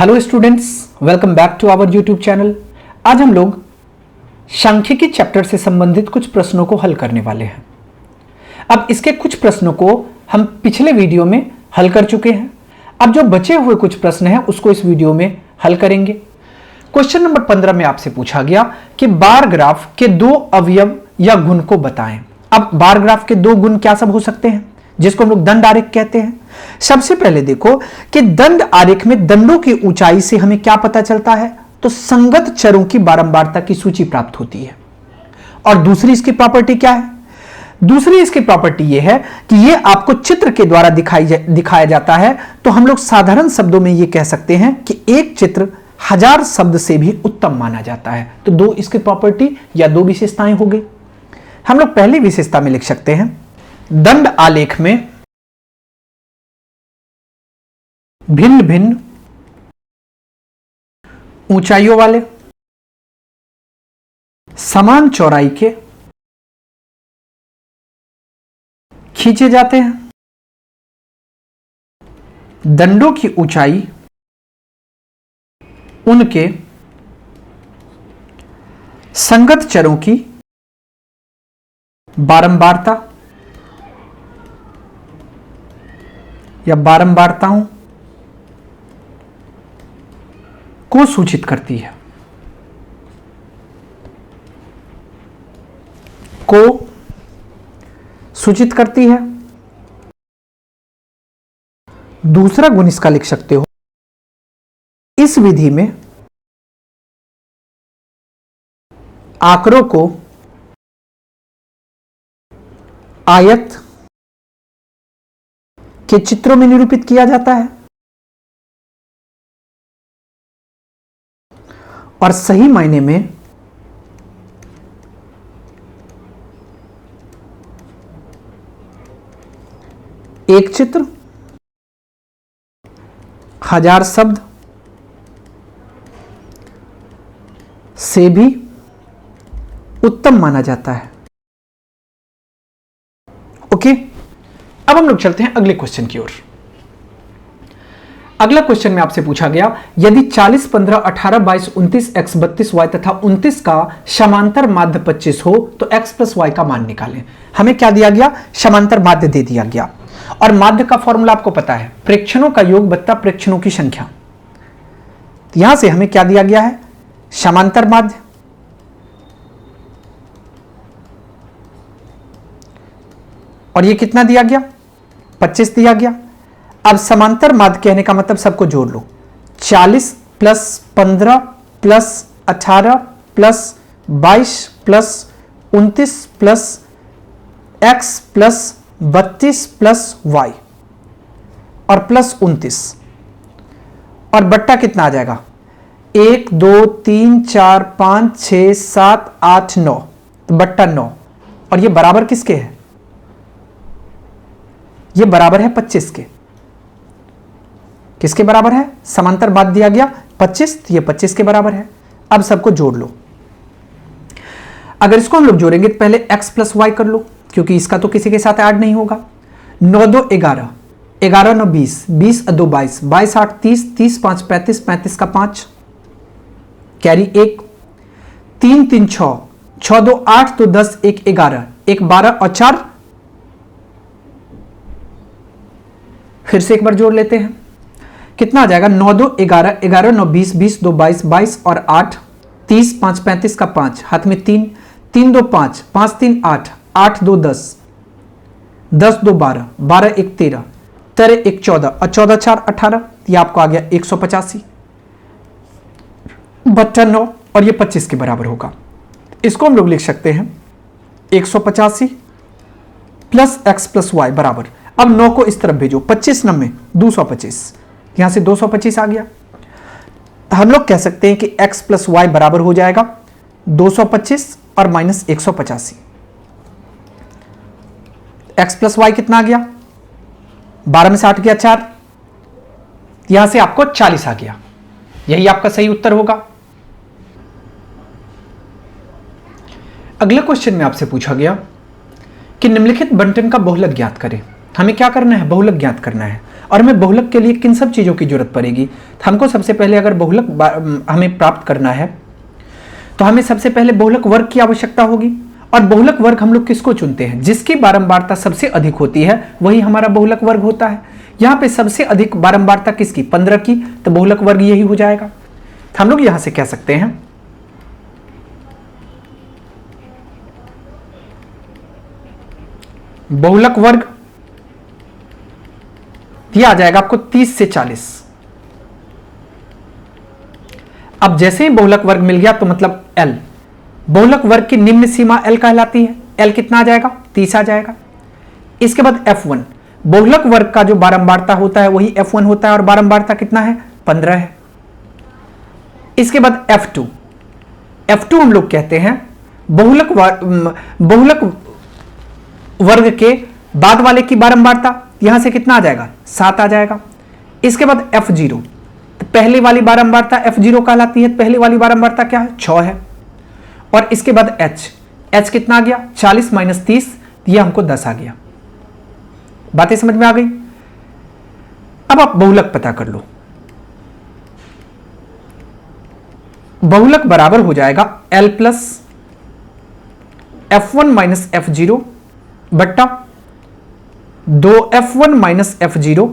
Hello students, welcome back to our YouTube channel. आज हम लोग सांख्यिकी चैप्टर से संबंधित कुछ प्रश्नों को हल करने वाले हैं। अब इसके कुछ प्रश्नों को हम पिछले वीडियो में हल कर चुके हैं। अब जो बचे हुए कुछ प्रश्न हैं उसको इस वीडियो में हल करेंगे। क्वेश्चन नंबर 15 में आपसे पूछा गया कि बार ग्राफ के दो अवयव या गुण को बताएं। अब बार ग्राफ के दो गुण क्या सब हो सकते हैं, जिसको हम लोग दंड आरेख कहते हैं। सबसे पहले देखो कि दंड आरेख में दंडों की ऊंचाई से हमें क्या पता चलता है, तो संगत चरों की बारंबारता की सूची प्राप्त होती है। और दूसरी इसकी प्रॉपर्टी क्या है? दूसरी इसकी प्रॉपर्टी यह है कि यह आपको चित्र के द्वारा दिखाया जाता है। तो हम लोग साधारण शब्दों में यह कह सकते हैं कि एक चित्र 1000 शब्द से भी उत्तम माना जाता है। तो दो इसकी प्रॉपर्टी या दो विशेषताएं हो गई। हम लोग पहली विशेषता में लिख सकते हैं, दंड आलेख में भिन्न भिन्न ऊंचाइयों वाले समान चौड़ाई के खींचे जाते हैं। दंडों की ऊंचाई उनके संगत चरों की बारंबारता या बारंबारताओं को सूचित करती है। दूसरा गुण इसका लिख सकते हो, इस विधि में आंकड़ों को आयत के चित्रों में निरूपित किया जाता है और सही मायने में एक चित्र 1000 शब्द से भी उत्तम माना जाता है। ओके, अब हम लोग चलते हैं अगले क्वेश्चन की ओर। अगला क्वेश्चन में आपसे पूछा गया, यदि 40, 15, 18, 22, 29, x, 32, y तथा 29 का समांतर माध्य 25 हो तो x प्लस वाई का मान निकालें। हमें क्या दिया गया? समांतर माध्य दे दिया गया। और माध्य का फॉर्मूला आपको पता है, प्रेक्षणों का योग बत्ता प्रेक्षणों की संख्या। तो यहां से हमें क्या दिया गया है? समांतर माध्य। और ये कितना दिया गया? 25 दिया गया। अब समांतर माध्य कहने का मतलब सबको जोड़ लो, 40 plus 15 plus 18 plus 22 plus 29 plus x plus 32 plus y और प्लस 29 और बट्टा कितना आ जाएगा? 1 2 3 4 5 6 7 8 9, तो बट्टा 9। और ये बराबर किसके है? ये बराबर है 25 के। किसके बराबर है? समांतर माध्य दिया गया 25, तो ये 25 के बराबर है। अब सबको जोड़ लो। अगर इसको हम लोग जोड़ेंगे तो पहले x प्लस वाई कर लो, क्योंकि इसका तो किसी के साथ ऐड नहीं होगा। 9 2 11, 11 9 20, 20 2 22, 22 8 30, 30 5 35, 35 का 5 कैरी 1, 3 3 6, 6 2 8, 2 10, 1 11, 1 12 और 4। फिर से एक बार जोड़ लेते हैं, कितना आ जाएगा? 9 2 11, 11 9 20, 20 2 22, 22 और 8, 30 5 35 का 5, हाथ में 3, 3 2 5, 5 3 8, 8 2 10, 10 2 12, 12 1 13, 13 1 14 और 14 4 18। ये आपको आ गया 185 बट्टा 9 और ये 25 के बराबर होगा। इसको हम लोग लिख सकते हैं 185 प्लस x प्लस वाई बराबर। अब 9 को इस तरफ भेजो, 25 9 में 225, यहां से 225 आ गया। हम लोग कह सकते हैं कि x प्लस वाई बराबर हो जाएगा 225 और माइनस 185। x प्लस वाई कितना आ गया? 12 में से 8 गया 4, यहां से आपको 40 आ गया। यही आपका सही उत्तर होगा। अगले क्वेश्चन में आपसे पूछा गया कि निम्नलिखित बंटन का बहुलक ज्ञात करें। हमें क्या करना है? बहुलक ज्ञात करना है। और हमें बहुलक के लिए किन सब चीज़ों की जरूरत पड़ेगी। तो हमको सबसे पहले अगर बहुलक हमें प्राप्त करना है तो हमें सबसे पहले बहुलक वर्ग की आवश्यकता होगी। और बहुलक वर्ग हम लोग किसको चुनते हैं, जिसकी बारंबारता सबसे अधिक होती है वही हमारा बहुलक वर्ग होता है। यहां पे सबसे अधिक बारंबारता किसकी, 15 की, तो बहुलक वर्ग यही हो जाएगा। हम लोग यहां से कह सकते हैं बहुलक वर्ग यह आ जाएगा आपको 30 से 40। अब जैसे ही बहुलक वर्ग मिल गया तो मतलब L, बहुलक वर्ग की निम्न सीमा L कहलाती है। L कितना आ जाएगा, 30 आ जाएगा। इसके बाद F1, बहुलक वर्ग का जो बारंबारता होता है वही F1 होता है और बारंबारता कितना है, 15 है। इसके बाद F2, F2 हम लोग कहते हैं बहुलक वर्ग के बाद वाले की बारंबारता, यहां से कितना आ जाएगा, 7 आ जाएगा। इसके बाद F0, तो पहले वाली बारंबारता F0 कहलाती है। पहले वाली बारंबारता क्या है, 6 है। और इसके बाद H कितना आ गया, 40 माइनस 30, ये हमको 10 आ गया। बातें समझ में आ गई। अब आप बहुलक पता कर लो। बहुलक बराबर हो जाएगा L plus F1 minus F0 बट्टा 2F1 minus F0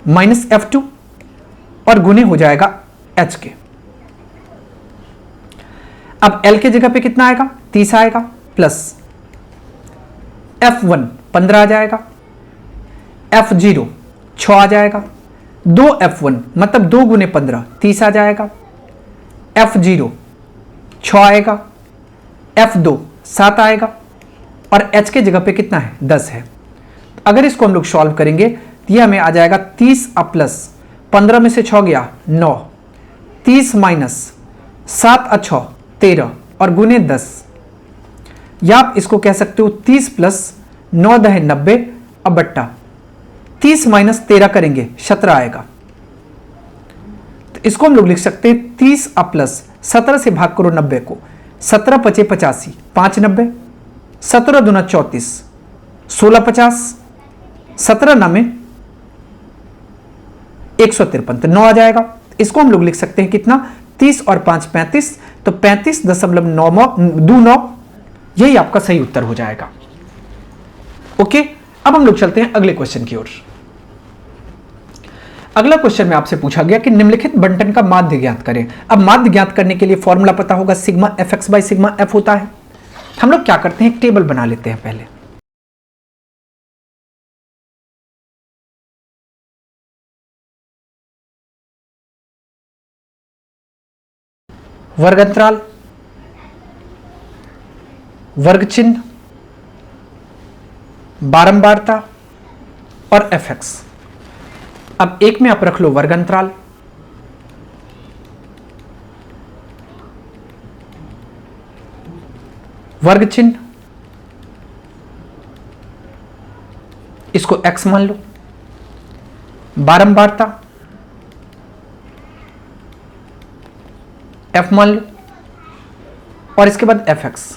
minus F2 और गुने हो जाएगा H के। अब L के जगह पे कितना आएगा, 30 आएगा, प्लस F1 15 आ जाएगा, F0 6 आ जाएगा, 2F1 मतलब 2 गुने 15 30 आ जाएगा, F0 6 आएगा, F2 7 आएगा और H के जगह पे कितना है, 10 है। अगर इसको हम लोग सॉल्व करेंगे तो यह हमें आ जाएगा 30 प्लस 15 में से 6 गया 9, 30 माइनस 7 6 13 और गुने 10, या आप इसको कह सकते हो 30 प्लस 9 10 90 अब बट्टा 30 माइनस 13 करेंगे 17 आएगा। तो इसको हम लोग लिख सकते हैं 30 प्लस 17 से भाग करो 90 को, 17 पचे 85 5 90, 17 दूना 34 16 50, 17 नामे 153 तो 9 आ जाएगा। इसको हम लोग लिख सकते हैं कितना, 30 और 5 35, तो 35.9, यही आपका सही उत्तर हो जाएगा। ओके, अब हम लोग चलते हैं अगले क्वेश्चन की ओर। अगला क्वेश्चन में आपसे पूछा गया कि निम्नलिखित बंटन का माध्य ज्ञात करें। अब माध्य ज्ञात करने के लिए फॉर्मूला पता होगा, sigma fx by sigma f होता है। हम लोग क्या करते हैं, एक टेबल बना लेते हैं पहले। वर्ग अंतराल, वर्ग चिन्ह, बारंबारता और fx। अब एक में आप रख लो वर्ग अंतराल, वर्ग चिन्ह, इसको x मान लो, बारंबारता f मान लो और इसके बाद fx।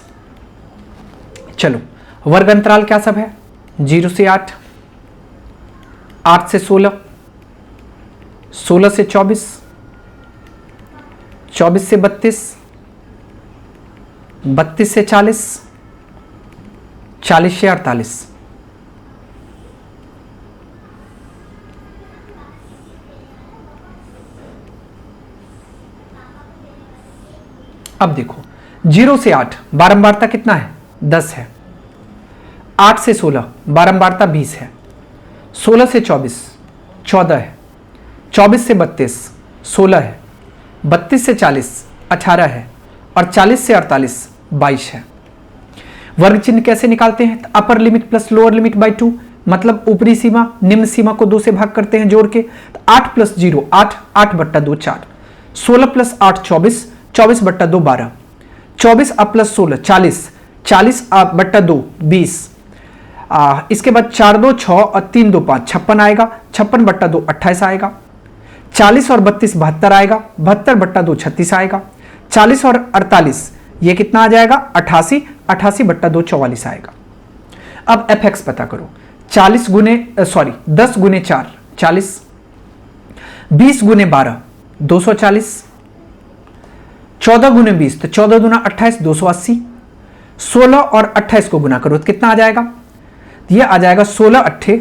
चलो, वर्ग अंतराल क्या सब है, 0 से 8, 8 से 16, 16 से 24, 24 से 32, 32 से 40, 40 से 48। अब देखो, 0 से 8 बारंबारता कितना है, 10 है। 8 से 16 बारंबारता 20 है। 16 से 24 14 है। 24 से 32 16 है। 32 से 40 18 है और 40 से 48 22 है। वर्ग चिन्ह कैसे निकालते हैं, upper limit plus lower limit by 2, मतलब ऊपरी सीमा निम्न सीमा को 2 से भाग करते हैं जोड़ के। 8 प्लस 0 8, 8 बट्टा 2 4, 16 प्लस 8 24, 24 बट्टा 2 12, 24 प्लस 16 40, 40 बट्टा 2 20। इसके बाद 4 2 6 और 3 2 5 56 आएगा। 56 बट्टा 2 28 आएगा। 40 और 32 72 आएगा। 72 बट्टा 2 36 आएगा। 40 और 48 ये कितना आ जाएगा 88, 88 बट्टा 2 44 आएगा। अब fx पता करो। 10 गुने 4 40, 20 गुने 12 240, 14 गुने 20 तो 14 दूना 28 280, 16 और 28 को गुना करो तो कितना आ जाएगा, ये आ जाएगा 16 अट्ठे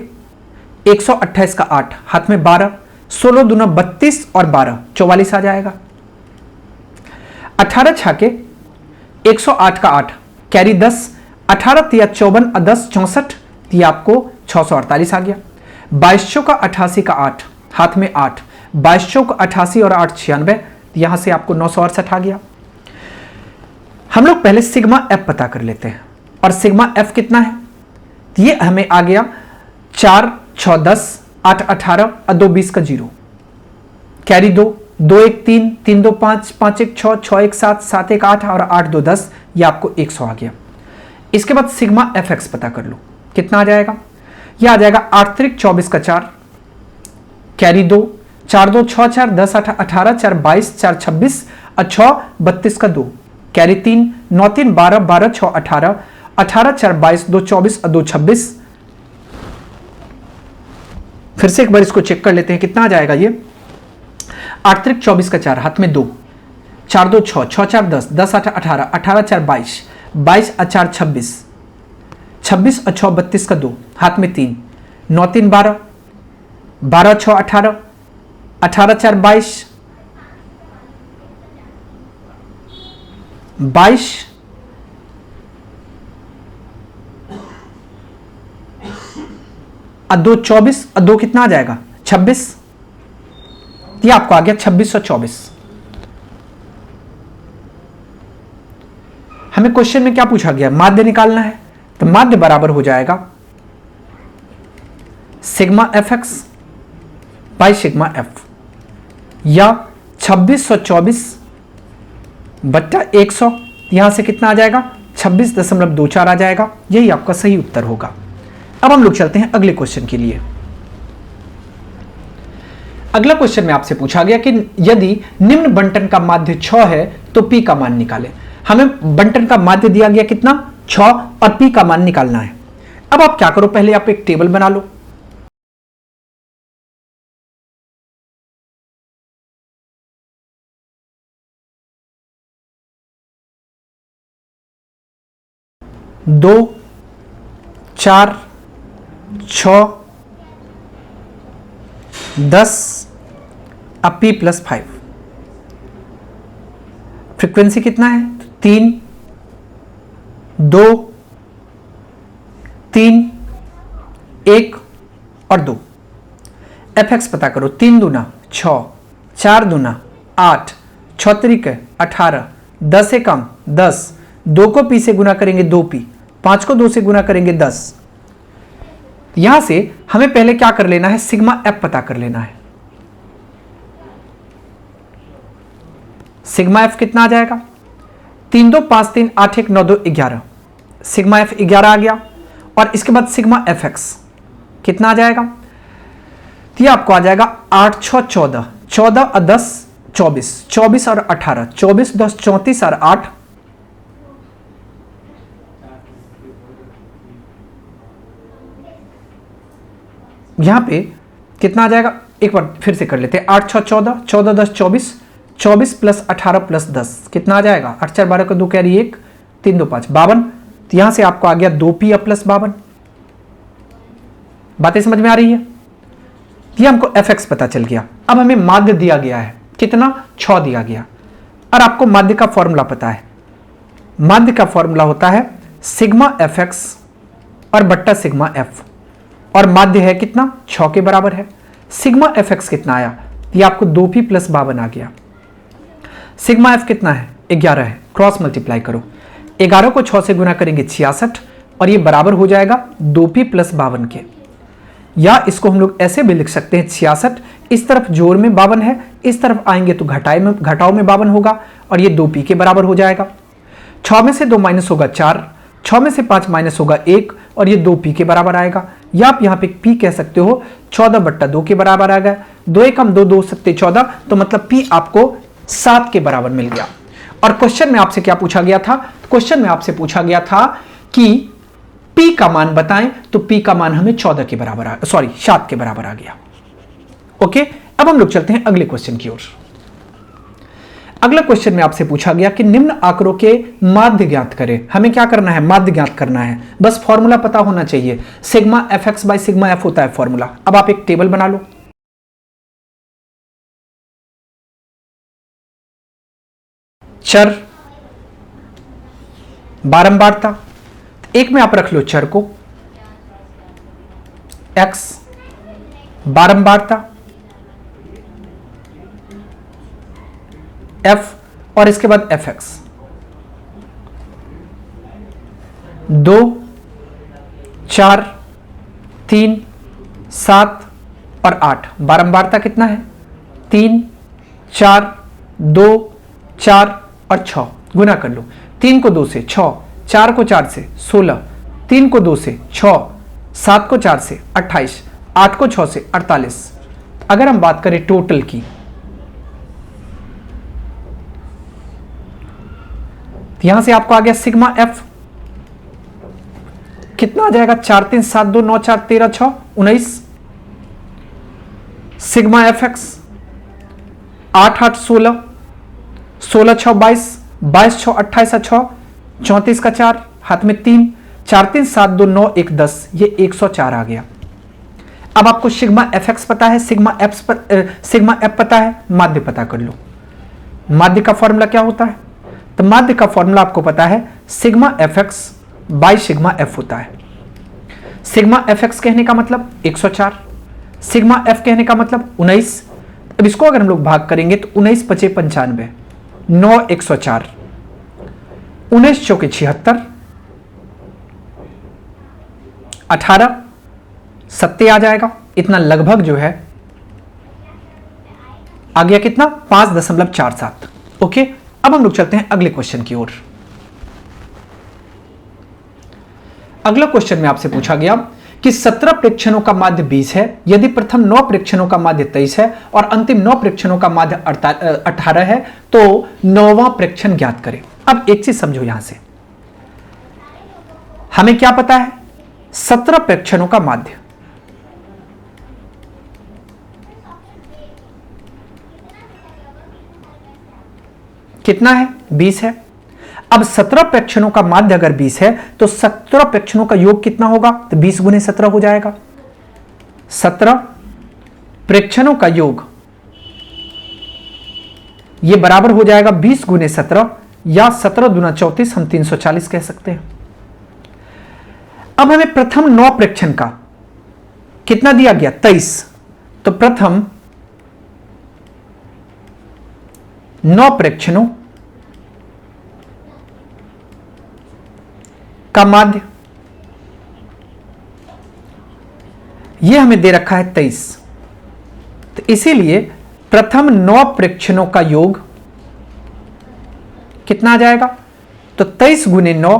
128 का 8, हाथ में 12, 16 दूना 32 और 12 44 आ जाएगा। 18 छाके 108 का 8, कैरी 10, 18 तिया 54 और 10 64, ये आपको 648 आ गया। 22 का 88 का 8, हाथ में 8, 22 का 88 और 8 96, यहां से आपको 968 आ गया। हम लोग पहले सिग्मा एफ पता कर लेते हैं, और सिग्मा एफ कितना है, ये हमें आ गया 4 6 10 8 18 और 2 20 का 0, कैरी 2 2 1 3 3 2 5 5 1 6 6 1 7 7 1 8 और 8 2 10, ये आपको 100 आ गया। इसके बाद सिग्मा एफ एक्स पता कर लो, कितना आ जाएगा, यह आ जाएगा 8 3 24 का 4, कैरी 2 4 2 6 4 10 8 18 4 22 4 26 और 6 32 का 2, कैरी 3 9 3 12 12 6 18 18 4 22 2 24 और 2 26। फिर से एक बार इसको चेक कर लेते हैं, कितना आ जाएगा, ये 8 3 24 का 4, हाथ में 2, 4 2 6 6 4 10 10 8 18 18 4 22 22 और 4 26 26 और 6 32 का 2, हाथ में 3, 9 3 12 12 6 18 18 4 22 22 और 2 24 और 2 कितना आ जाएगा 26, ये आपको आ गया 26 और 24। हमें क्वेश्चन में क्या पूछा गया, माध्य निकालना है, तो माध्य बराबर हो जाएगा sigma F x by sigma F, या 2624 बट्टा 100, यहां से कितना आ जाएगा 26.24 आ जाएगा, यही आपका सही उत्तर होगा। अब हम लोग चलते हैं अगले क्वेश्चन के लिए। अगला क्वेश्चन में आपसे पूछा गया कि यदि निम्न बंटन का माध्य 6 है तो पी का मान निकालें। हमें बंटन का माध्य दिया गया कितना 6 और पी का मान निकालना है। अब आप क्या करो, पहले आप एक टेबल बना लो, दो 4 6 10 अब पी प्लस 5, फ्रीक्वेंसी कितना है 3 2 3 1 और 2। एफ एक्स पता करो, 3 दूना 6 4 दूना 8 6 तरीक 18 10 से कम 10, 2 को पी से गुना करेंगे 2 पी, 5 को 2 से गुना करेंगे 10। यहां से हमें पहले क्या कर लेना है, सिग्मा एफ पता कर लेना है। सिग्मा एफ कितना आ जाएगा 3 2 5 3 8 1 9 2 11, सिग्मा एफ 11 आ गया। और इसके बाद सिग्मा एफ एक्स कितना आ जाएगा, तो ये आपको आ जाएगा 8 6 14 14 और 10 24 24 और 18 24 10 34 और 8 यहां पे कितना आ जाएगा, एक बार फिर से कर लेते हैं, 8 6 14 14 10 24 24 प्लस 18 प्लस 10 कितना आ जाएगा, 8 4 12 का 2 कैरी 1 3 2 5 52। तो यहां से आपको आ गया 2p प्लस 52। बातें समझ में आ रही है, ये हमको fx पता चल गया। अब हमें माध्य दिया गया है कितना 6 दिया गया, और आपको माध्य का फॉर्मूला पता है। माध्य का फॉर्मूला होता है सिग्मा fx और बट्टा सिग्मा f, और माध्य है कितना 6 के बराबर है। सिग्मा fx कितना आया, ये आपको 2p प्लस 52 आ गया। सिग्मा f कितना है 11 है, क्रॉस मल्टीप्लाई करो, 11 को 6 से गुना करेंगे 66, और ये बराबर हो जाएगा 2p प्लस 52 के। या इसको हम लोग ऐसे भी लिख सकते हैं 66, इस तरफ जोड़ में 52 है, इस तरफ आएंगे तो घटाओ में 52 होगा, और ये 2p के बराबर हो जाएगा। 6 में से 2 माइनस होगा 4, 6 में से 5 माइनस होगा 1, और ये 2p के बराबर आएगा। या आप यहाँ पे p कह सकते हो 14 बट्टा 2 के बराबर आ गया। 2 1 2 2 7 14, तो मतलब p आपको 7 के बराबर मिल गया। और क्वेश्चन में आपसे क्या पूछा गया था, क्वेश्चन में आपसे पूछा गया था कि P का मान बताएं तो P का मान हमें 14 के बराबर 7 के बराबर आ गया। ओके, अब हम लोग चलते हैं अगले क्वेश्चन की ओर। अगला क्वेश्चन में आपसे पूछा गया कि निम्न आंकड़ों के माध्य ज्ञात करें। हमें क्या करना है? माध्य ज्ञात करना है। बस फॉर्मूला पता होना चाहिए, sigma F x by sigma F होता है फॉर्मूला। अब आप एक टेबल बना लो। चर, बारंबारता, एक में आप रख लो चर को x, बारंबारता f, और इसके बाद एफ एक्स। 2, 4, 3, 7 और 8। बारंबारता कितना है? 3, 4, 2, 4 और 6। गुना कर लो। 3 को 2 से 6, 4 को 4 से 16, 3 को 2 से 6, 7 को 4 से 28, 8 को 6 से 48। अगर हम बात करें टोटल की, तो यहां से आपको आ गया सिग्मा एफ कितना आ जाएगा? 4, 3, 7, 2, 9, 4, 13, 6, 19। सिग्मा एफ एक्स 8, 8, 16, 16, 6, 22, 22, 6, 28, 6, 34 का 4, हाथ में 3, 4, 3, 7, 2, 9, 1, 10, ये 104 आ गया। अब आपको सिग्मा एफ एक्स पता है, सिग्मा एफ पता है, माध्य पता कर लो। माध्य का फॉर्मूला क्या होता है? तो माध्य का फॉर्मूला आपको पता है, sigma F x by sigma F होता है। सिग्मा एफ एक्स कहने का मतलब 104, सिग्मा एफ कहने का मतलब 19। अब इसको अगर हम लोग भाग करेंगे तो 19 × 5 = 95, 9 × 104, 19 × 4 = 76, 18 सत्ते आ जाएगा। इतना लगभग जो है आ गया कितना? 5.47। ओके, अब हम लोग चलते हैं अगले क्वेश्चन की ओर। अगला क्वेश्चन में आपसे पूछा गया कि 17 प्रेक्षणों का माध्य 20 है, यदि प्रथम 9 प्रेक्षणों का माध्य 23 है और अंतिम 9 प्रेक्षणों का माध्य 18 है, तो 9वां प्रेक्षण ज्ञात करें। अब एक चीज समझो, यहां से हमें क्या पता है? 17 प्रेक्षणों का माध्य कितना है? 20 है। अब 17 प्रेक्षणों का माध्य अगर 20 है तो 17 प्रेक्षणों का योग कितना होगा? तो 20 × 17 हो जाएगा। 17 प्रेक्षणों का योग ये बराबर हो जाएगा 20 × 17 या 17 दूना 34, हम 340 कह सकते हैं। अब हमें प्रथम 9 प्रेक्षण का कितना दिया गया? 23। तो प्रथम 9 प्रेक्षणों का माध्य यह हमें दे रखा है 23। तो इसीलिए प्रथम 9 प्रेक्षणों का योग कितना आ जाएगा? तो 23 × 9,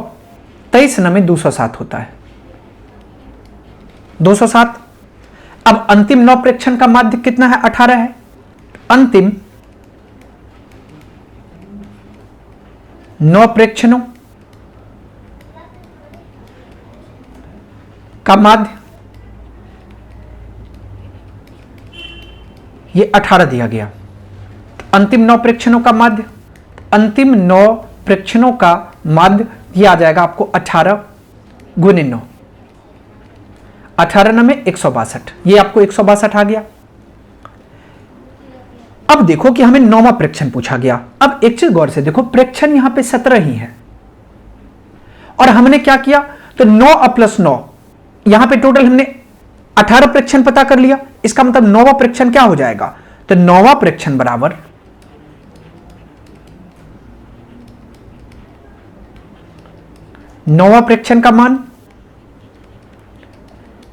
23 9 में 207 होता है, 207। अब अंतिम 9 प्रेक्षण का माध्य कितना है? 18 है। अंतिम 9 प्रेक्षणों का माध्य ये 18 दिया गया। अंतिम 9 प्रेक्षणों का माध्य, अंतिम 9 प्रेक्षणों का माध्य ये आ जाएगा आपको 18 × 9, 18 9 में 162, ये आपको 162 आ गया। अब देखो कि हमें 9वां प्रेक्षण पूछा गया। अब एक चीज गौर से देखो, प्रेक्षण यहां पे 17 ही है और हमने क्या किया? तो 9 + 9, यहां पे टोटल हमने 18 प्रेक्षण पता कर लिया। इसका मतलब 9वां प्रेक्षण क्या हो जाएगा? तो 9वां प्रेक्षण बराबर 9वां प्रेक्षण का मान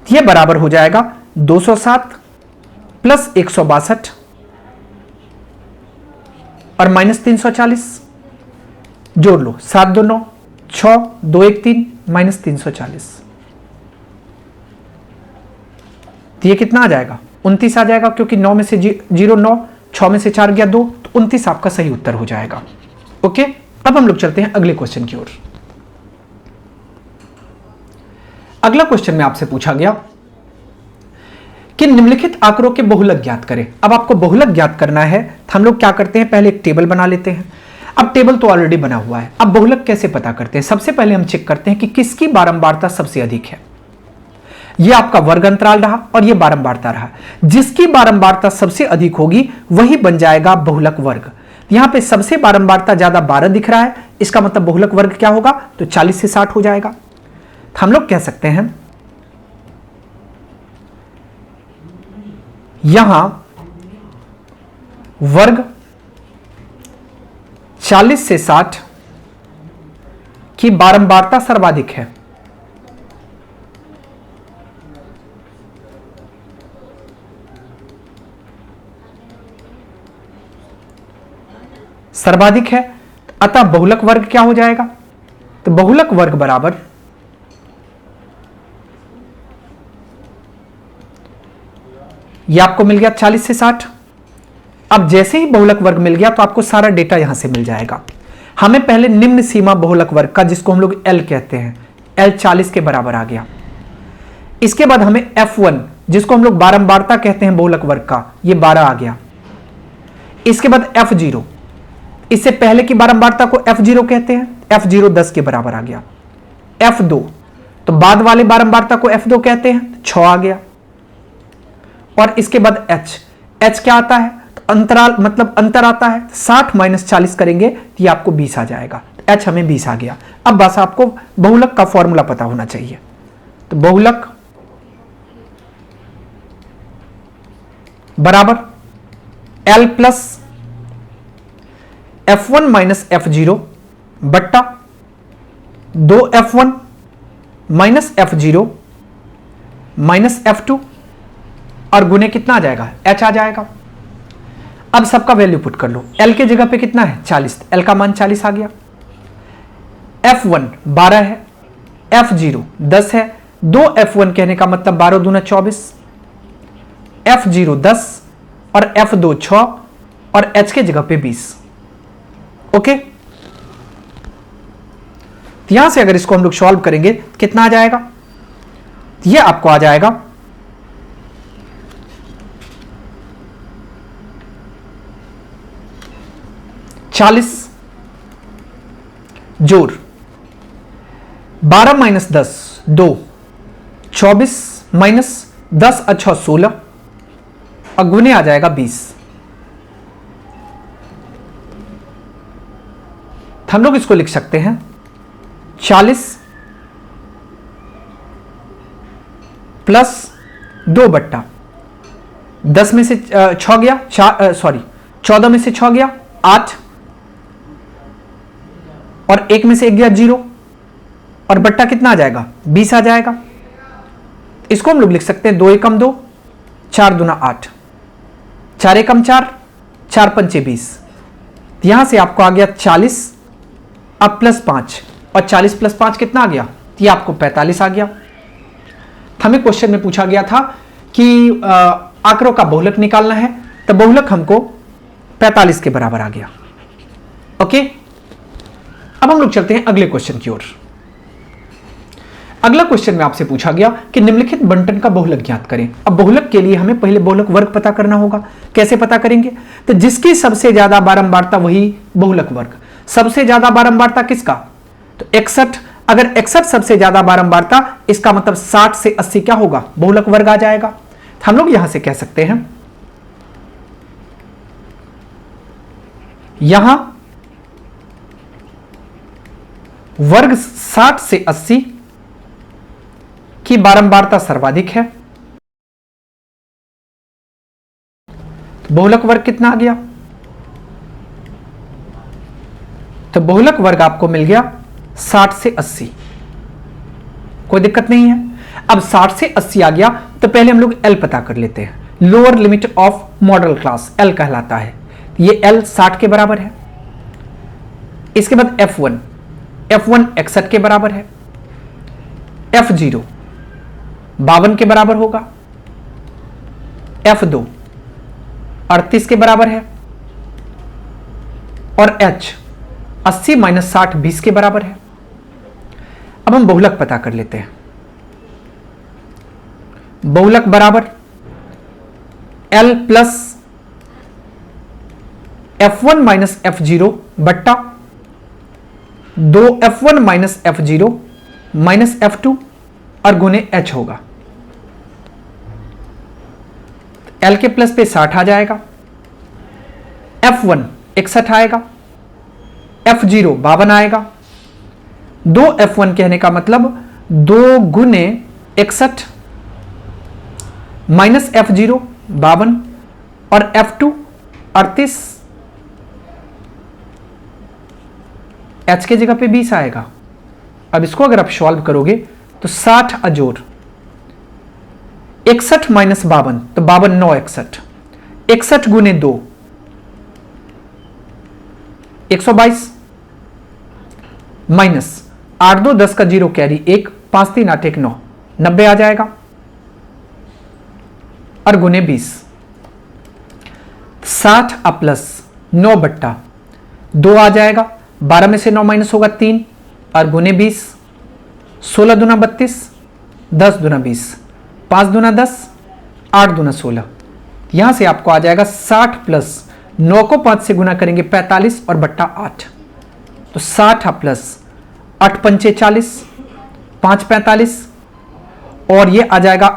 यह बराबर हो जाएगा 207 + 162 और -340। जोड़ लो, 7 2 9, 6 2 1 3, -340। तो ये कितना आ जाएगा? 29 आ जाएगा, क्योंकि 9 में से 0 9, 6 में से 4 गया 2, तो 29 आपका सही उत्तर हो जाएगा। ओके, अब हम लोग चलते हैं अगले क्वेश्चन की ओर। अगला क्वेश्चन में आपसे पूछा गया कि निम्नलिखित आंकड़ों के बहुलक ज्ञात करें। अब आपको बहुलक ज्ञात करना है तो हम लोग क्या करते हैं, पहले एक टेबल बना लेते हैं। अब टेबल तो ऑलरेडी बना हुआ है, अब बहुलक कैसे पता करते हैं? सबसे पहले हम चेक करते हैं कि किसकी बारंबारता सबसे अधिक है। यह आपका वर्ग अंतराल रहा और यह बारंबारता रहा। जिसकी बारंबारता सबसे अधिक होगी वही बन जाएगा बहुलक वर्ग। यहां पे सबसे बारंबारता ज्यादा 12 दिख रहा है, इसका मतलब बहुलक वर्ग क्या होगा, तो 40 से 60 हो जाएगा। तो हम लोग कह सकते हैं यहां वर्ग 40 से 60 की बारंबारता सर्वाधिक है। सर्वाधिक है, अतः बहुलक वर्ग क्या हो जाएगा, तो बहुलक वर्ग बराबर यह आपको मिल गया 40 से 60। अब जैसे ही बहुलक वर्ग मिल गया तो आपको सारा डेटा यहां से मिल जाएगा। हमें पहले निम्न सीमा बहुलक वर्ग का, जिसको हम लोग L कहते हैं, L 40 के बराबर आ गया। इसके बाद हमें F1, जिसको हम लोग बारंबारता कहते हैं बहुलक वर्ग का, यह 12 आ गया। इसके बाद F0, इससे पहले की बारंबारता को F0 कहते हैं, F0 10 के बराबर आ गया। F2, तो बाद वाले बारंबारता को F2 कहते हैं, 6 आ गया। और इसके बाद H क्या आता है, तो अंतराल मतलब अंतर आता है, 60 माइनस 40 करेंगे तो ये आपको 20 आ जाएगा। H हमें 20 आ गया। अब बस आपको बहुलक का फॉर्मूला पता होना चाहिए। तो बहुलक बराबर L plus F1 minus F0 बट्टा 2F1 minus F0 minus F2 और गुने कितना आ जाएगा, H आ जाएगा। अब सबका वैल्यू पुट कर लो। L के जगह पे कितना है, 40, L का मान 40 आ गया। F1 12 है, F0 10 है, 2F1 कहने का मतलब 12 दूना 24, F0 10 और F2 6 और H के जगह पे 20। ओके, यहां से अगर इसको हम लोग सॉल्व करेंगे कितना आ जाएगा, यह आपको आ जाएगा 40 जोड़ 12 माइनस 10 2, 24 माइनस 10 अच्छा 16 और गुने आ जाएगा 20। हम लोग इसको लिख सकते हैं 40 प्लस 2 बट्टा 10 में से 6 गया, 14 में से 6 गया 8 और 1 में से 1 गया 0 और बट्टा कितना आ जाएगा, 20 आ जाएगा। इसको हम लोग लिख सकते हैं 2 एकम 2, 4 दूना 8, 4 एकम 4, 4 पंचे 20। यहां से आपको आ गया 40 अब प्लस 5 और 40 प्लस 5 कितना आ गया, ये आपको 45 आ गया। हमें क्वेश्चन में पूछा गया था कि आंकड़ों का बहुलक निकालना है, तो बहुलक हमको 45 के बराबर आ गया। ओके, अब हम लोग चलते हैं अगले क्वेश्चन की ओर। अगला क्वेश्चन में आपसे पूछा गया कि निम्नलिखित बंटन का बहुलक ज्ञात करें। अब बहुलक के लिए हमें पहले बहुलक वर्ग पता करना होगा। कैसे पता करेंगे, तो जिसकी सबसे ज्यादा बारंबारता वही बहुलक वर्ग। सबसे ज्यादा बारंबारता किसका, तो 61। अगर 61 सबसे ज्यादा बारंबारता, इसका मतलब 60 से 80 क्या होगा, बहुलक वर्ग आ जाएगा। तो हम लोग यहां से कह सकते हैं यहां वर्ग 60 से 80 की बारंबारता सर्वाधिक है। तो बहुलक वर्ग कितना आ गया, तो बहुलक वर्ग आपको मिल गया 60 से 80। कोई दिक्कत नहीं है। अब 60 से 80 आ गया तो पहले हम लोग L पता कर लेते हैं। Lower limit of model class L कहलाता है। ये L 60 के बराबर है। इसके बाद F1 61 के बराबर है। F0 52 के बराबर होगा। F2 38 के बराबर है और H 80 माइनस 60 20 के बराबर है। अब हम बहुलक पता कर लेते हैं। बहुलक बराबर L plus F1 minus F0 बट्टा 2F1 minus F0 minus F2 और गुने H होगा। L के प्लस पे 60 आ जाएगा, F1 61 आएगा, F0 52 आएगा। 2F1 कहने का मतलब 2 गुने 61 माइनस F0 52 और F2 38, H के जगह पे 20 आएगा। अब इसको अगर आप सॉल्व करोगे तो 60 अजोर 61 माइनस 52 तो 52 9 61, 61 गुने 2 122 माइनस 8 2 10 का 0 कैरी 1 5 3 8 1 9 90 आ जाएगा और गुने 20 60 प्लस 9 बट्टा 2 आ जाएगा, 12 में से 9 माइनस होगा 3 और गुने 20, 16 दूना 32, 10 दूना 20, 5 दूना 10, 8 दूना 16। यहां से आपको आ जाएगा 60 प्लस 9 को 5 से गुना करेंगे 45 और बट्टा 8, तो 60 प्लस 8 पंचे 40, 5 45 और ये आ जाएगा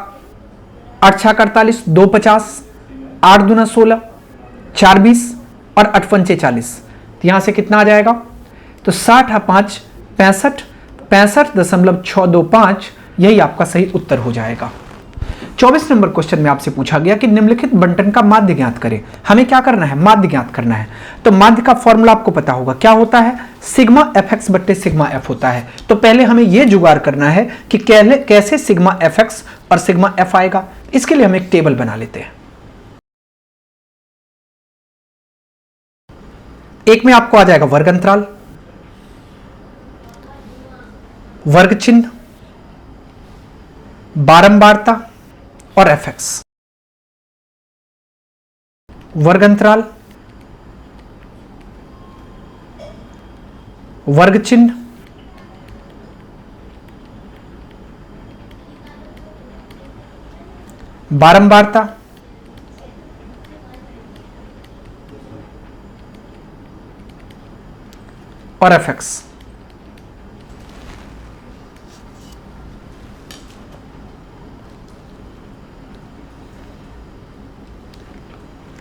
8 छः 48, 2 50, 8 दूना 16, 4 20 और 8 पंचे 40। तो यहां से कितना आ जाएगा, तो 60 5 65, 65.625 यही आपका सही उत्तर हो जाएगा। 24 नंबर क्वेश्चन में आपसे पूछा गया कि निम्नलिखित बंटन का माध्य ज्ञात करें। हमें क्या करना है, माध्य ज्ञात करना है। तो माध्य का फॉर्मूला आपको पता होगा, क्या होता है, सिग्मा एफ एक्स बट्टे सिग्मा एफ होता है। तो पहले हमें यह जुगाड़ करना है कि कैसे सिग्मा एफ एक्स और सिग्मा एफ आएगा। इसके लिए हम एक टेबल बना लेते हैं। एक में आपको आ जाएगा वर्ग अंतराल, वर्ग चिन्ह, बारंबारता और एफ एक्स। वर्ग अंतराल, वर्ग चिन्ह, बारंबारता और एफ एक्स।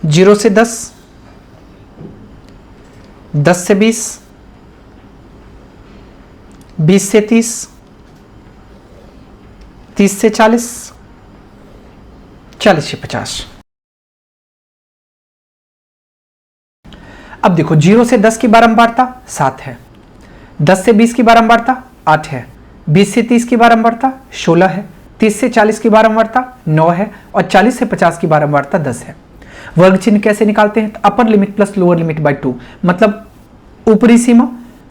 जीरो से 10, 10 से 20, 20 से 30, 30 से 40, 40 से 50। अब देखो 0 से 10 की बारंबारता 7 है, 10 से 20 की बारंबारता 8 है, 20 से 30 की बारंबारता 16 है, 30 से 40 की बारंबारता 9 है और 40 से 50 की बारंबारता 10 है। वर्ग चिन्ह कैसे निकालते हैं, तो upper limit plus lower limit by 2, मतलब ऊपरी सीमा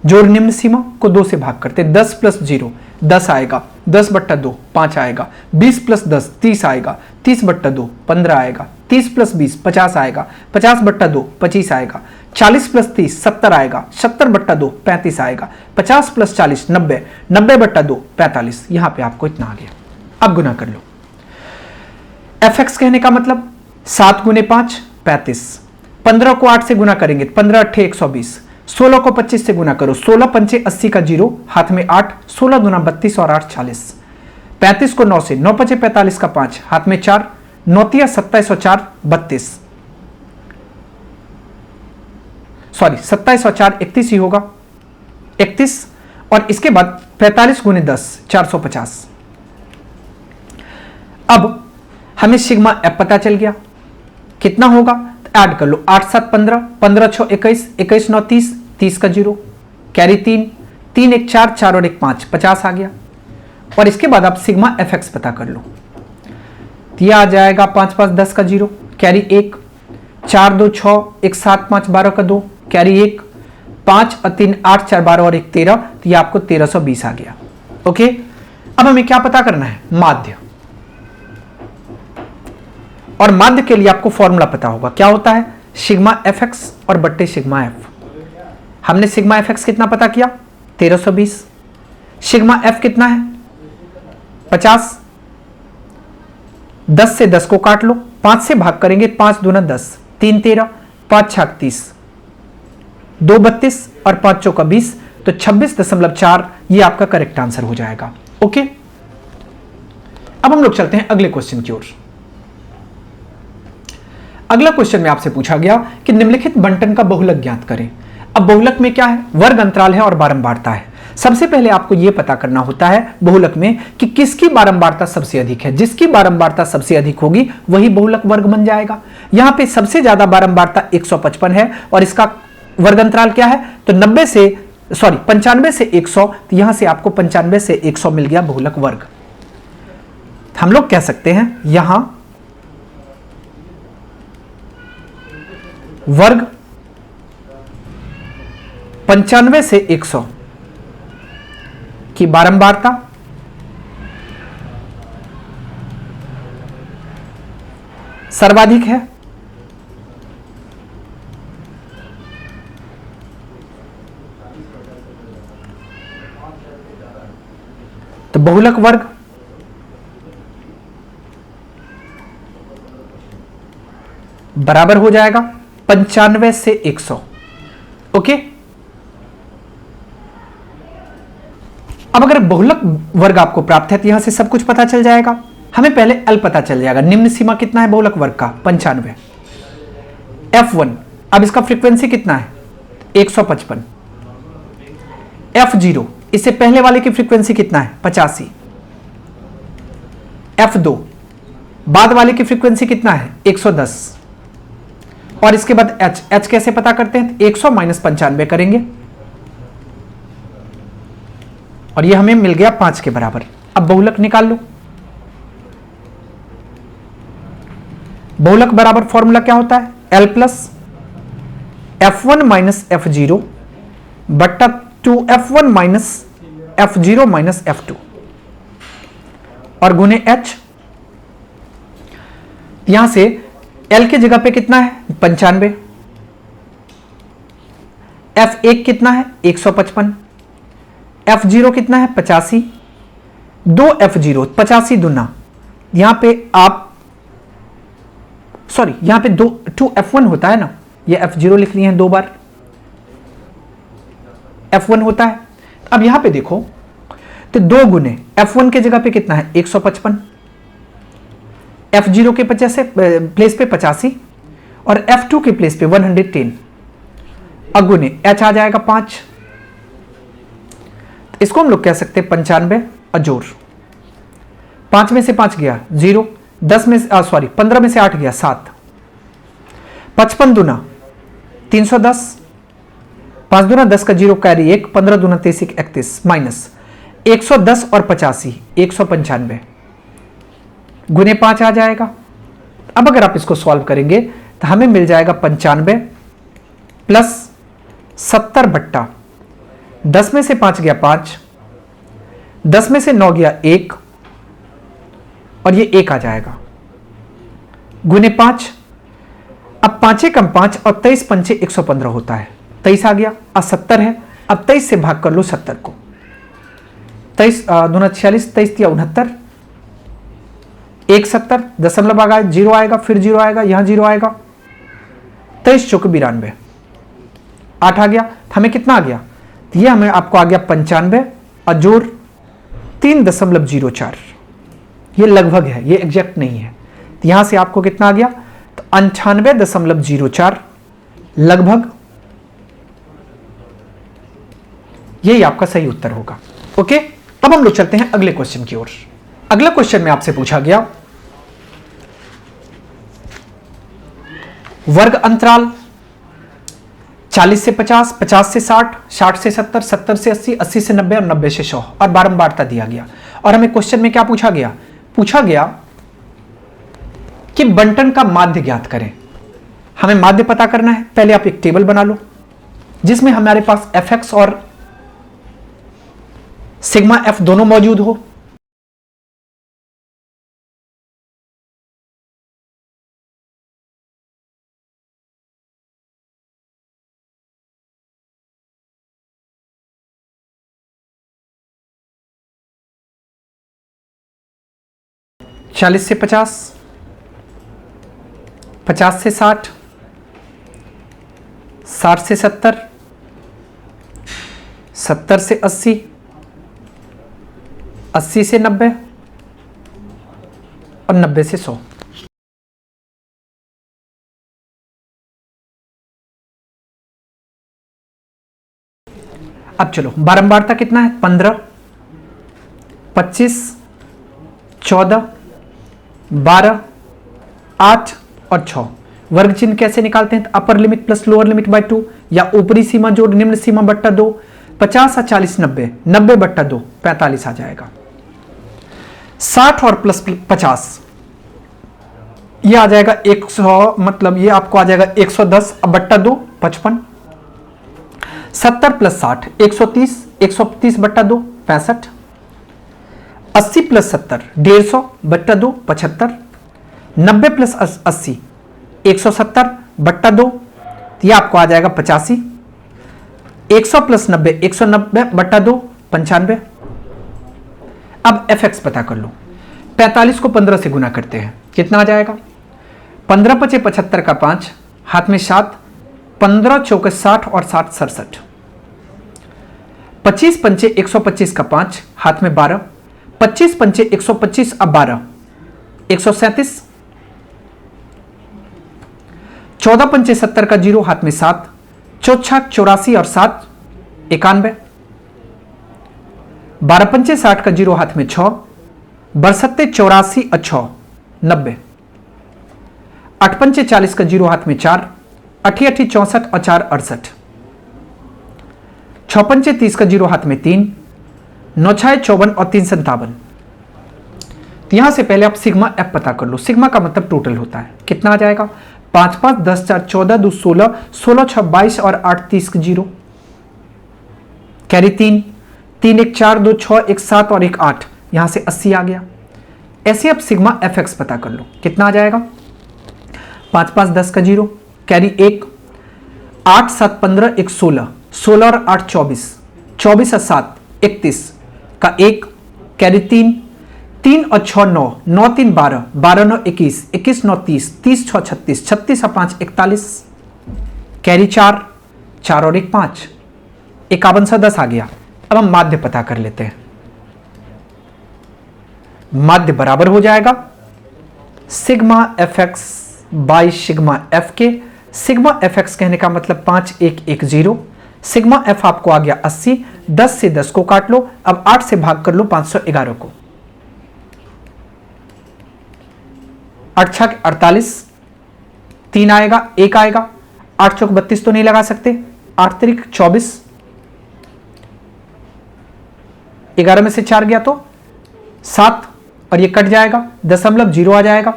जोड़ निम्न सीमा को 2 से भाग करते हैं। 10 प्लस 0 10 आएगा, 10 बट्टा 2 5 आएगा, 20 प्लस 10 30 आएगा, 30 बट्टा 2 15 आएगा, 30 प्लस 20 50 आएगा, 50 बट्टा 2 25 आएगा, 40 प्लस 30 70 आएगा, 70 बट्टा 2 35 आएगा, 50 प्लस 40 90, 90 बट्टा 2 45। यहां पे आपको इतना आ गया। अब गुना कर लो। एफ एक्स कहने का मतलब 7 गुने 5 35, 15 को 8 से गुना करेंगे 15 अट्ठे 120, 16 को 25 से गुना करो 16 पंचे 80 का 0 हाथ में 8, 16 दूना 32 और 8 40, 35 को 9 से 9 पंचे 45 का 5 हाथ में 4, 9 तिया 27 और 4 32, सॉरी 27 और 4 31 ही होगा 31 और इसके बाद 45 गुने 10 450। अब हमें सिग्मा एफ पता चल गया, कितना होगा तो ऐड कर लो 8 7 15, 15 6 21, 21 9 30, 30 का 0 कैरी 3, 3 1 4, 4 और 1 5, 50 आ गया। और इसके बाद आप सिग्मा एफ एक्स पता कर लो, यह आ जाएगा 5 5 10 का 0 कैरी 1, 4 2 6, 1 7 5 12 का 2 कैरी 1, 5 और 3 8 4 12 और 1 13, तो यह आपको 1320 आ गया। ओके, अब हमें क्या पता करना है, माध्य। और माध्य के लिए आपको फॉर्मूला पता होगा, क्या होता है, सिग्मा एफ एक्स और बट्टे सिग्मा एफ। हमने सिग्मा एफ एक्स कितना पता किया 1320, सिग्मा एफ कितना है 50, 10 से 10 को काट लो, 5 से भाग करेंगे, 5 दूना 10, 3 13, 5 6 30, 2 32 और 5 चौका 20, तो 26.4 ये आपका करेक्ट आंसर हो जाएगा। ओके, अब हम लोग चलते हैं अगले क्वेश्चन की ओर। अगला क्वेश्चन में आपसे पूछा गया कि निम्नलिखित बंटन का बहुलक ज्ञात करें। अब बहुलक में क्या है, वर्ग अंतराल है और बारंबारता है। सबसे पहले आपको यह पता करना होता है बहुलक में कि किसकी बारंबारता सबसे अधिक है। जिसकी बारंबारता सबसे अधिक होगी वही बहुलक वर्ग बन जाएगा। यहां पे सबसे ज्यादा बारंबारता 155 है और इसका वर्ग अंतराल क्या है, तो 95 से 100, तो यहां से आपको 95 से 100 मिल गया बहुलक वर्ग। हम लोग कह सकते हैं यहां वर्ग 95 से 100 की बारंबारता सर्वाधिक है, तो बहुलक वर्ग बराबर हो जाएगा 95 से 100। ओके, अब अगर बहुलक वर्ग आपको प्राप्त है तो यहां से सब कुछ पता चल जाएगा। हमें पहले एल पता चल जाएगा, निम्न सीमा कितना है बहुलक वर्ग का 95। F1 अब इसका फ्रीक्वेंसी कितना है 155। F0 इससे पहले वाले की फ्रीक्वेंसी कितना है 85। F2 बाद वाले की फ्रीक्वेंसी कितना है 110। और इसके बाद H कैसे पता करते हैं, 100 माइनस 95 करेंगे और ये हमें मिल गया 5 के बराबर। अब बहुलक निकाल लो। बहुलक बराबर फॉर्मूला क्या होता है, L plus F1 minus F0 बट्टा 2F1 minus F0 minus F2 और गुने H। यहां से L की जगह पे कितना है 95, F1 कितना है 155, F0 कितना है 85, 2F0 85 दुना, यहां पे आप यहां पे 2F1 होता है ना, ये F0 लिख लिए हैं 2 बार, F1 होता है। अब यहां पे देखो तो 2 गुने F1 के जगह पे कितना है 155, F0 के प्लेस पे 85 और F2 के प्लेस पे 110, अगुने H आ जाएगा 5। इसको हम लोग कह सकते हैं 95 अजोर 5 में से 5 गया 0, 15 में से 8 गया 7, 55 दुना 310, 5 दुना 10 का 0 कैरी 1, 15 दुना 33 31 माइनस 110 और 85 195 गुने 5 आ जाएगा। अब अगर आप इसको सॉल्व करेंगे तो हमें मिल जाएगा 95 प्लस 70 बट्टा 10 में से 5 गया 5, 10 में से 9 गया 1 और ये 1 आ जाएगा गुने 5। अब 5 कम 5 और 23 पंचे 115 होता है, 23 आ गया। अब 70 है, अब 23 से भाग कर लो 70 को, 23 दूना 46, 23 या 69, 170 दशमलव आएगा 0 आएगा, फिर 0 आएगा, यहां 0 आएगा, 23 चौक 92, 8 आ गया। हमें कितना आ गया, तो ये हमें आपको आ गया 95 अजोर 3.04। ये लगभग है, ये एग्जैक्ट नहीं है। तो यहां से आपको कितना आ गया, तो 98.04 लगभग, यही आपका सही उत्तर होगा। ओके, अब हम लोग चलते हैं अगले क्वेश्चन की ओर। अगला क्वेश्चन में आपसे पूछा गया वर्ग अंतराल 40 से 50, 50 से 60, 60 से 70, 70 से 80, 80 से 90 और 90 से 100 और बारंबारता दिया गया। और हमें क्वेश्चन में क्या पूछा गया, पूछा गया कि बंटन का माध्य ज्ञात करें। हमें माध्य पता करना है। पहले आप एक टेबल बना लो जिसमें हमारे पास fx और सिग्मा f दोनों मौजूद हो। चालीस से 50 50 से 60, 60 से 70, 70 से 80, 80 से 90 और 90 से 100। अब चलो बारंबारता कितना है? 15, 25, 14, 12, 8 और 6। वर्ग चिन्ह कैसे निकालते हैं? Upper limit plus lower limit by 2 या ऊपरी सीमा जोड़ निम्न सीमा बट्टा 2। 50 और 40 90, 90 बट्टा 2 45 आ जाएगा। 60 और प्लस 50 ये आ जाएगा 100, मतलब ये आपको आ जाएगा 110 बट्टा 2 55। 70 प्लस 60 130, 130 बट्टा 2 65। 80 प्लस 70 150 बट्टा 2 75। 90 प्लस 80 170 बट्टा 2, ये आपको आ जाएगा 85। 100 प्लस 90 190 बट्टा 2 95। अब fx पता कर लो। 45 को 15 से गुना करते हैं, कितना आ जाएगा? 15 पचे 75 का 5, हाथ में 7, 15 चौके 60 और 60 67। 25 पंचे 125 का 5, हाथ में 12, 25 पंचे 125 अब 12 137। 14 पंचे 70 का 0, हाथ में 7, 4 84 और 7 91। 12 पंचे 60 का 0, हाथ में 6, 62 84 और 6 90। 8 पंचे 40 का 0, हाथ में 4, 8 64 और 4 68। 6 पंचे 30 का 0, हाथ में 3, 9 54 और 3 57। यहां से पहले आप सिग्मा एफ पता कर लो। सिग्मा का मतलब टोटल होता है, कितना आ जाएगा? 5 5 10 4 14 2 16, 16 6 22 और 8 30 का 0, कैरी 3, 3 1 4 2 6 1 7 और 1 8, यहां से 80 आ गया। ऐसे अब सिग्मा एफ एक्स पता कर लो, कितना आ जाएगा? 5 5 10 का 0, कैरी 1, 8 7 15 1 16, 16 और 8 24, 24 और 7 31 का 1, कैरी 3, 3 और 6 9, 9 3 12, 12 9 21, 21 9 30, 30 6 36, 36 और 5 41, कैरी 4, 4 और 1 5, 51 से 10 आ गया। अब हम माध्य पता कर लेते हैं। माध्य बराबर हो जाएगा sigma F x by sigma F के। सिग्मा एफ एक्स कहने का मतलब 5 1 1 0। सिग्मा एफ आपको आ गया 80। 10 से 10 को काट लो, अब 8 से भाग कर लो 511 को। 8 6 48, 3 आएगा, 1 आएगा, 8 चौक 32 तो नहीं लगा सकते, 8 3 24, 11 में से 4 गया तो 7 और ये कट जाएगा, दशमलव 0 आ जाएगा।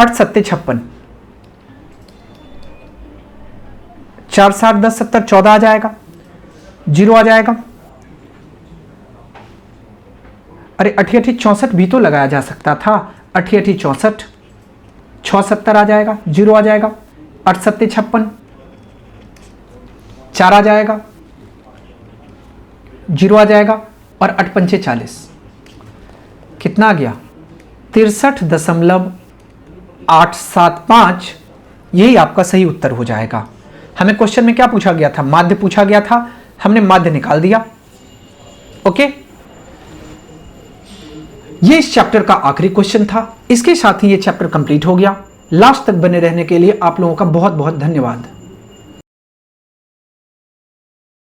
8 7 56, 4 7 10 70 14 आ जाएगा, 0 आ जाएगा। अरे 8 8 64 भी तो लगाया जा सकता था। 8 8 64, 6 70 आ जाएगा, 0 आ जाएगा। 8 7 56, 4 आ जाएगा, 0 आ जाएगा। और 8 पंचे 40, कितना आ गया? 63.875। यही आपका सही उत्तर हो जाएगा। हमें क्वेश्चन में क्या पूछा गया था? माध्य पूछा गया था, हमने माध्य निकाल दिया। ओके, ये इस चैप्टर का आखिरी क्वेश्चन था। इसके साथ ही ये चैप्टर कंप्लीट हो गया। लास्ट तक बने रहने के लिए आप लोगों का बहुत बहुत धन्यवाद।